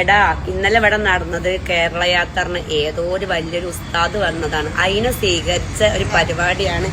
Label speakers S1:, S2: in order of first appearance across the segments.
S1: എടാ ഇന്നലെ ഇവിടെ നടന്നത് കേരള യാത്രന് ഏതോ ഒരു വലിയൊരു ഉസ്താദ് വന്നതാണ്. അതിനെ സ്വീകരിച്ച ഒരു പരിപാടിയാണ്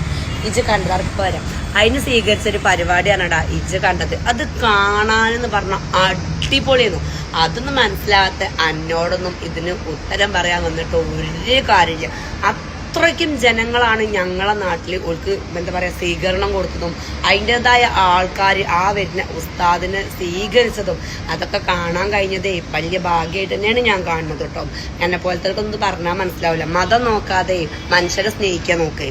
S1: ഇജ് കണ്ടപ്പോരം. അതിന് സ്വീകരിച്ച ഒരു പരിപാടിയാണെടാ ഇജ് കണ്ടത്. അത് കാണാനെന്ന് പറഞ്ഞ അടിപൊളിയായിരുന്നു. അതൊന്നും മനസ്സിലാകാത്ത എന്നോടൊന്നും ഇതിന് ഉത്തരം പറയാൻ വന്നിട്ട് ഒരു കാര്യമില്ല. അത്രയ്ക്കും ജനങ്ങളാണ് ഞങ്ങളെ നാട്ടിൽ ഓൾക്ക് എന്താ പറയാ സ്വീകരണം കൊടുത്തതും അതിൻ്റെതായ ആൾക്കാർ ആ വരുന്ന ഉസ്താദിനെ സ്വീകരിച്ചതും അതൊക്കെ കാണാൻ കഴിഞ്ഞതേ വലിയ ഭാഗ്യമായിട്ട് തന്നെയാണ് ഞാൻ കാണുന്നത് കേട്ടോ. എന്നെ പോലത്തെ പറഞ്ഞാൽ മനസ്സിലാവില്ല. മതം നോക്കാതെ മനുഷ്യരെ സ്നേഹിക്കാൻ നോക്കേ,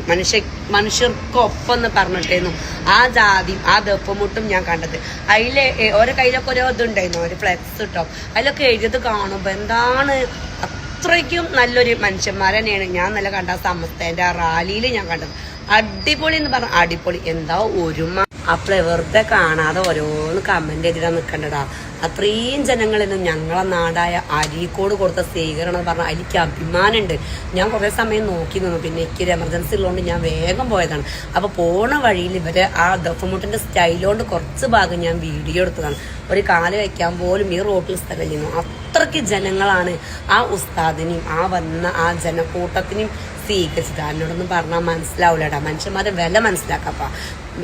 S1: മനുഷ്യർക്കൊപ്പം എന്ന് പറഞ്ഞിട്ടായിരുന്നു ആ ജാതിയും ആ ദപ്പമുട്ടും ഞാൻ കണ്ടത്. അതിലെ ഓരോ കയ്യിലൊക്കെ ഓരോ ഇതുണ്ടായിരുന്നു, ഒരു ഫ്ലെക്സ് കേട്ടോ. അതിലൊക്കെ എഴുതിയത് കാണുമ്പോൾ എന്താണ് അത്രയ്ക്കും നല്ലൊരു മനുഷ്യന്മാരെ തന്നെയാണ് ഞാൻ നല്ല കണ്ട സമസ്തേന്റെ ആ റാലിയിൽ ഞാൻ കണ്ടത്. അടിപൊളി എന്ന് പറഞ്ഞ അടിപൊളി. എന്താ ഒരുമ. അപ്പളെ വെറുതെ കാണാതെ ഓരോന്ന് കമന്റ് ചെയ്തിടാൻ നിൽക്കണ്ടടാ. അത്രയും ജനങ്ങളിലും ഞങ്ങളെ നാടായ അരീക്കോട് കൊടുത്ത സ്വീകരണം എന്ന് പറഞ്ഞാൽ എനിക്ക് അഭിമാനമുണ്ട്. ഞാൻ കുറേ സമയം നോക്കി നിന്നു. പിന്നെ എനിക്കൊരു എമർജൻസി ഉള്ളതുകൊണ്ട് ഞാൻ വേഗം പോയതാണ്. അപ്പൊ പോണ വഴിയിൽ ഇവരെ ആ ദഫമുട്ടിന്റെ സ്റ്റൈലുകൊണ്ട് കുറച്ച് ഭാഗം ഞാൻ വീഡിയോ എടുത്തതാണ്. ഒരു കാല് വയ്ക്കാൻ പോലും ഈ റോട്ടിൽ സ്ഥലം ചെയ്യുന്നു. അത്രയ്ക്ക് ജനങ്ങളാണ് ആ ഉസ്താദിനെയും ആ വന്ന ആ ജനക്കൂട്ടത്തിനെയും സ്വീകരിച്ചത്. എന്നോടൊന്നും പറഞ്ഞാൽ മനസ്സിലാവില്ലടാ. മനുഷ്യന്മാരെ വില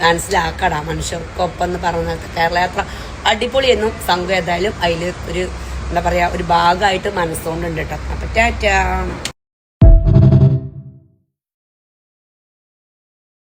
S1: മനസ്സിലാക്കടാ. മനുഷ്യർക്കൊപ്പം എന്ന് പറഞ്ഞ കേരള യാത്ര അടിപൊളിയെന്നും സംഘം ഏതായാലും അതിൽ ഒരു എന്താ പറയാ ഒരു ഭാഗമായിട്ട് മനസ്സുകൊണ്ടുണ്ട് കേട്ടോ. അപ്പൊ ടാറ്റാ.